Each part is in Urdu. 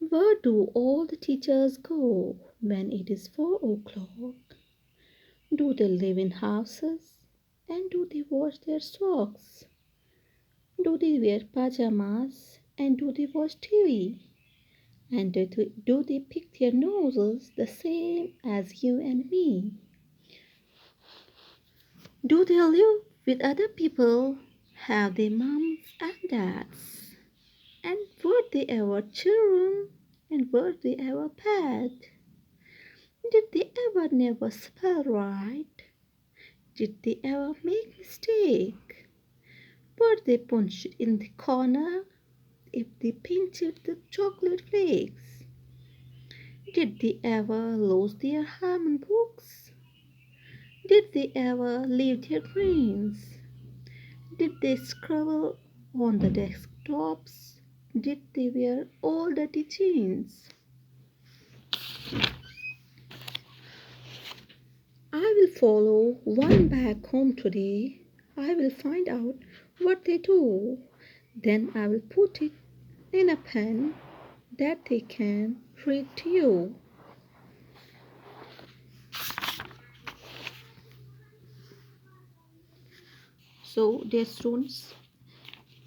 Where do all the teachers go when it is 4 o'clock? Do they live in houses? And do they wash their socks? Do they wear pajamas? And do they watch TV? And do they pick their noses the same as you and me? Do they live with other people? Have they moms and dads? And were they ever children? And were they ever pet? Did they ever never spell right? Did they ever make mistake? Were they punched in the corner if they pinched the chocolate flakes? Did they ever lose their Harmon books? Did they ever leave their brains? Did they scribble on the desktops? Did they wear all dirty jeans? I will follow one back home today. I will find out what they do. Then I will put it in a pen that they can read to you. So, dear students,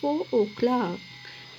4 o'clock,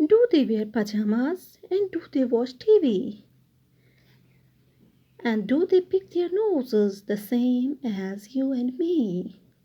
Do they wear pajamas and do they watch TV? And do they pick their noses the same as you and me?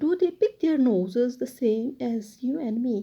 do they pick their noses the same as you and me?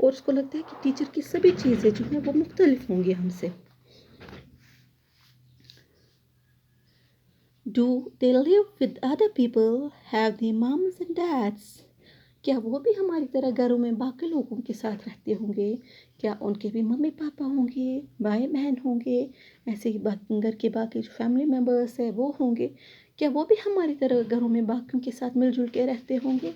اور اس کو لگتا ہے کہ ٹیچر کی سبھی چیزیں جو ہیں وہ مختلف ہوں گی ہم سے. Do they live with other people? Have they moms and dads? کیا وہ بھی ہماری طرح گھروں میں باقی لوگوں کے ساتھ رہتے ہوں گے؟ کیا ان کے بھی ممی پاپا ہوں گے، بھائی بہن ہوں گے، ایسے ہی گھر کے باقی جو فیملی ممبرس ہیں وہ ہوں گے؟ کیا وہ بھی ہماری طرح گھروں میں باقیوں کے ساتھ مل جل کے رہتے ہوں گے؟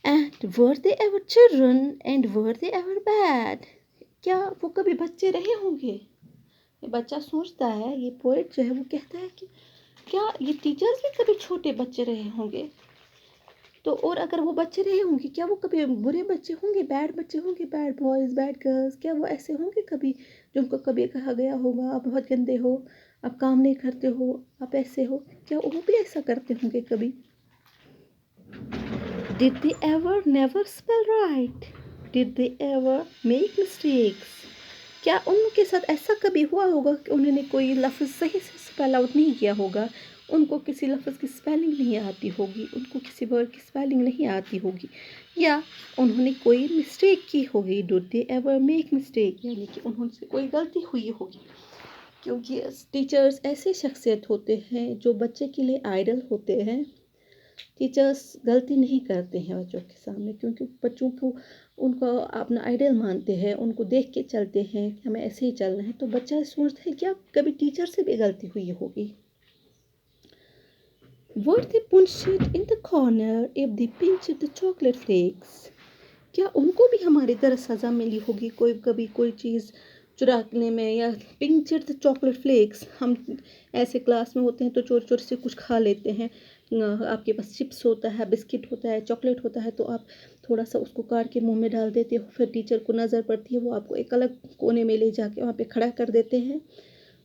And were they ever children and were they ever bad? کیا وہ کبھی بچے رہے ہوں گے؟ یہ بچہ سوچتا ہے، یہ پوئٹ جو ہے وہ کہتا ہے کہ کیا یہ ٹیچرز بھی کبھی چھوٹے بچے رہے ہوں گے؟ تو اور اگر وہ بچے رہے ہوں گے کیا وہ کبھی برے بچے ہوں گے، بیڈ بچے ہوں گے، بیڈ بوائز، بیڈ گرلز؟ کیا وہ ایسے ہوں گے کبھی جن کو کبھی کہا گیا ہوگا آپ بہت گندے ہو، آپ کام نہیں کرتے ہو، آپ ایسے ہو؟ کیا وہ بھی ایسا کرتے ہوں گے کبھی؟ Did they ever never spell right? Did they ever make mistakes? کیا ان کے ساتھ ایسا کبھی ہوا ہوگا کہ انہوں نے کوئی لفظ صحیح سے اسپیل آؤٹ نہیں کیا ہوگا، ان کو کسی لفظ کی اسپیلنگ نہیں آتی ہوگی، ان کو کسی ورڈ کی اسپیلنگ نہیں آتی ہوگی، یا انہوں نے کوئی مسٹیک کی ہوگی؟ Did they ever make mistake؟ یعنی کہ انہوں سے کوئی غلطی ہوئی ہوگی. کیونکہ ٹیچرز ایسے شخصیت ہوتے ہیں جو بچے کے لیے آئیڈل ہوتے ہیں. ٹیچرز غلطی نہیں کرتے ہیں بچوں کے سامنے، کیونکہ بچوں کو ان کو اپنا آئیڈل مانتے ہیں، ان کو دیکھ کے چلتے ہیں کہ ہمیں ایسے ہی چلنا ہے. تو بچہ سوچتا ہے کیا کبھی ٹیچر سے بھی غلطی ہوئی ہوگی. Were they punched in the corner if they pinched the chocolate flakes؟ کیا ان کو بھی ہماری طرح سزا ملی ہوگی کبھی کوئی چیز چرانے میں، یا پنچڈ دا چاکلیٹ فلیکس؟ ہم ایسے کلاس میں ہوتے ہیں تو چوری چوری سے کچھ کھا لیتے ہیں. آپ کے پاس چپس ہوتا ہے، بسکٹ ہوتا ہے، چاکلیٹ ہوتا ہے، تو آپ تھوڑا سا اس کو کاٹ کے منہ میں ڈال دیتے ہو. پھر ٹیچر کو نظر پڑتی ہے، وہ آپ کو ایک الگ کونے میں لے جا کے وہاں پہ کھڑا کر دیتے ہیں.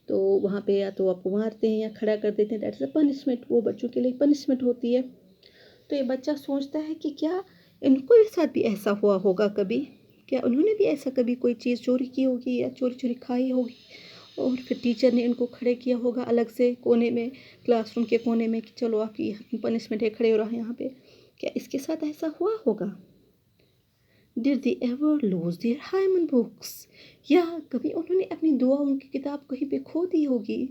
تو وہاں پہ یا تو آپ کو مارتے ہیں یا کھڑا کر دیتے ہیں. دیٹ از اے پنشمنٹ، وہ بچوں کے لیے پنشمنٹ ہوتی ہے. تو یہ بچہ سوچتا ہے کہ کیا ان کو کے ساتھ بھی ایسا ہوا ہوگا کبھی؟ کیا انہوں نے بھی ایسا کبھی کوئی چیز چوری کی ہوگی یا چوری چوری کھائی ہوگی، اور پھر ٹیچر نے ان کو کھڑے کیا ہوگا الگ سے کونے میں، کلاس روم کے کونے میں، کہ چلو آپ کی پنشمنٹ ہے، کھڑے ہو رہا ہے یہاں پہ؟ کیا اس کے ساتھ ایسا ہوا ہوگا؟ Did they ever lose their Hyman books؟ یا کبھی انہوں نے اپنی دعاؤں کی کتاب کہیں پہ کھو دی ہوگی،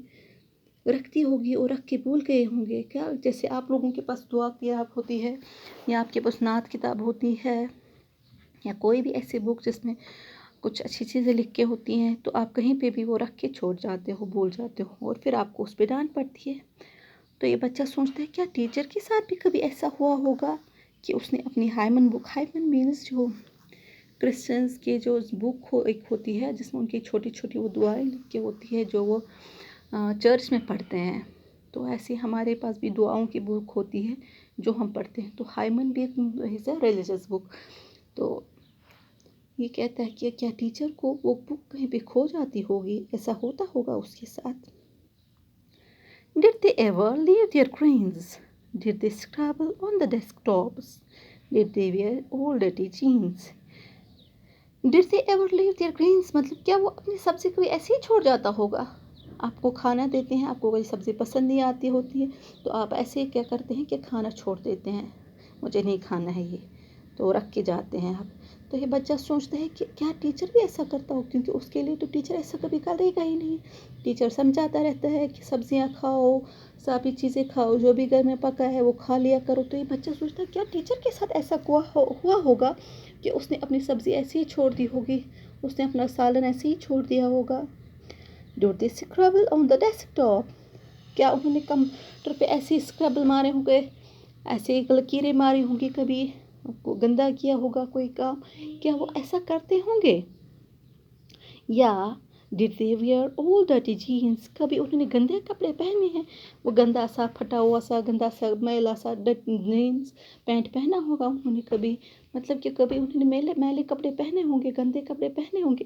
رکھتی ہوگی اور رکھ کے بھول گئے ہوں گے؟ کیا جیسے آپ لوگوں کے پاس دعا کتاب ہوتی ہے، یا آپ کے پاس نعت کتاب ہوتی ہے، یا کوئی بھی ایسی بک جس میں کچھ اچھی چیزیں لکھ کے ہوتی ہیں، تو آپ کہیں پہ بھی وہ رکھ کے چھوڑ جاتے ہو، بھول جاتے ہو، اور پھر آپ کو اس پہ ڈانٹ پڑتی ہے. تو یہ بچہ سوچتا ہے کیا ٹیچر کے ساتھ بھی کبھی ایسا ہوا ہوگا کہ اس نے اپنی ہائمن بک، ہائمن مینس جو کرسچنس کے جو بک ایک ہوتی ہے جس میں ان کی چھوٹی چھوٹی وہ دعائیں لکھ کے ہوتی ہے جو وہ چرچ میں پڑھتے ہیں، تو ایسے ہمارے پاس بھی دعاؤں کی بک ہوتی ہے جو ہم پڑھتے ہیں. تو ہائمن بھی ایک ریلیجس بک. تو یہ کہتا ہے کہ کیا ٹیچر کو وہ بک کہیں پہ کھو جاتی ہوگی، ایسا ہوتا ہوگا اس کے ساتھ. Did they ever leave their crayons? Did they scribble on the desktops? Did they wear old dirty jeans? Did they ever leave their crayons؟ مطلب کیا وہ اپنی سبزی کوئی ایسے ہی چھوڑ جاتا ہوگا؟ آپ کو کھانا دیتے ہیں، آپ کو کوئی سبزی پسند نہیں آتی ہوتی ہے، تو آپ ایسے کیا کرتے ہیں کہ کھانا چھوڑ دیتے ہیں، مجھے نہیں کھانا ہے یہ، تو رکھ کے جاتے ہیں آپ. تو یہ بچہ سوچتا ہے کہ کیا ٹیچر بھی ایسا کرتا ہو، کیونکہ اس کے لیے تو ٹیچر ایسا کبھی کرے گا ہی نہیں. ٹیچر سمجھاتا رہتا ہے کہ سبزیاں کھاؤ، ساری چیزیں کھاؤ، جو بھی گھر میں پکا ہے وہ کھا لیا کرو. تو یہ بچہ سوچتا ہے کیا ٹیچر کے ساتھ ایسا ہوا ہوگا کہ اس نے اپنی سبزی ایسے ہی چھوڑ دی ہوگی، اس نے اپنا سالن ایسے ہی چھوڑ دیا ہوگا. Did they scribble on the desktop؟ کیا انہوں نے کمپیوٹر پہ ایسے ہی اسکربل مارے ہوں گے، ایسے ہی لکیریں ماری ہوں گی، کبھی کو گندا کیا ہوگا کوئی کام؟ کیا وہ ایسا کرتے ہوں گے؟ یا Did they wear old dirty jeans؟ کبھی انہوں نے گندے کپڑے پہنے ہیں، وہ گندا سا پھٹا ہوا سا گندا سا میلا سا جینس پینٹ پہنا ہوگا انہوں نے کبھی، مطلب کہ کبھی انہوں نے میلے کپڑے پہنے ہوں گے، گندے کپڑے پہنے ہوں گے.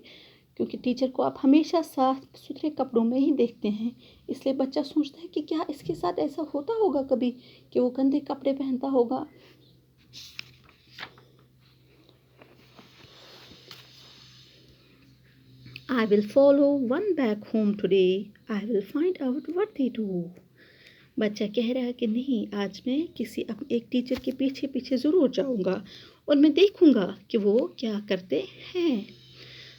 کیونکہ ٹیچر کو آپ ہمیشہ صاف ستھرے کپڑوں میں ہی دیکھتے ہیں، اس لیے بچہ سوچتا ہے کہ کیا اس کے ساتھ ایسا ہوتا ہوگا کبھی کہ وہ گندے کپڑے پہنتا ہوگا. I will follow one back home today. I will find out what they do. بچہ کہہ رہا ہے کہ نہیں، آج میں ایک ٹیچر کے پیچھے پیچھے ضرور جاؤں گا اور میں دیکھوں گا کہ وہ کیا کرتے ہیں.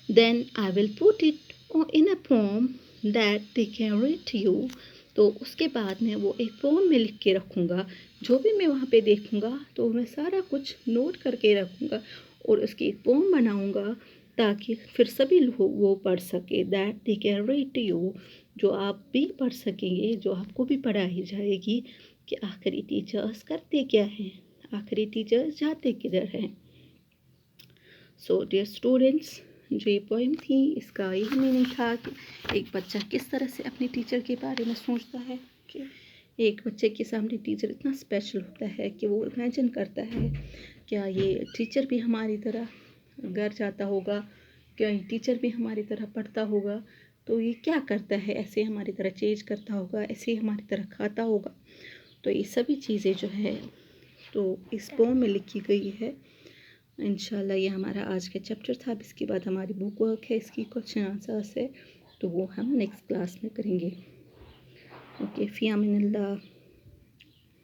Then I will put it in a poem that they can read to you. تو اس کے بعد میں وہ ایک پوم میں لکھ کے رکھوں گا. جو بھی میں وہاں پہ دیکھوں گا تو میں سارا کچھ نوٹ کر کے رکھوں گا اور اس کی ایک پوم بناؤں گا تاکہ پھر سبھی لوگ وہ پڑھ سکے. That they can read to you. جو آپ بھی پڑھ سکیں گے، جو آپ کو بھی پڑھائی جائے گی کہ آخری ٹیچرز کرتے کیا ہیں، آخری ٹیچرز جاتے کدھر ہیں. So dear students، جو یہ پوئم تھی اس کا یہی میننگ تھا کہ ایک بچہ کس طرح سے اپنے ٹیچر کے بارے میں سوچتا ہے کہ ایک بچے کے سامنے ٹیچر اتنا اسپیشل ہوتا ہے کہ وہ امیجن کرتا ہے کیا یہ ٹیچر بھی ہماری طرح گھر جاتا ہوگا، کیا یہ ٹیچر بھی ہماری طرح پڑھتا ہوگا، تو یہ کیا کرتا ہے، ایسے ہماری طرح چینج کرتا ہوگا، ایسے ہماری طرح کھاتا ہوگا. تو یہ سبھی چیزیں جو ہے تو اس پوم میں لکھی گئی ہے. انشاءاللہ یہ ہمارا آج کا چیپٹر تھا. اب اس کے بعد ہماری بک ورک ہے، اس کی کوشچن آنسرس ہے، تو وہ ہم نیکسٹ کلاس میں کریں گے. اوکے، فی امان اللہ.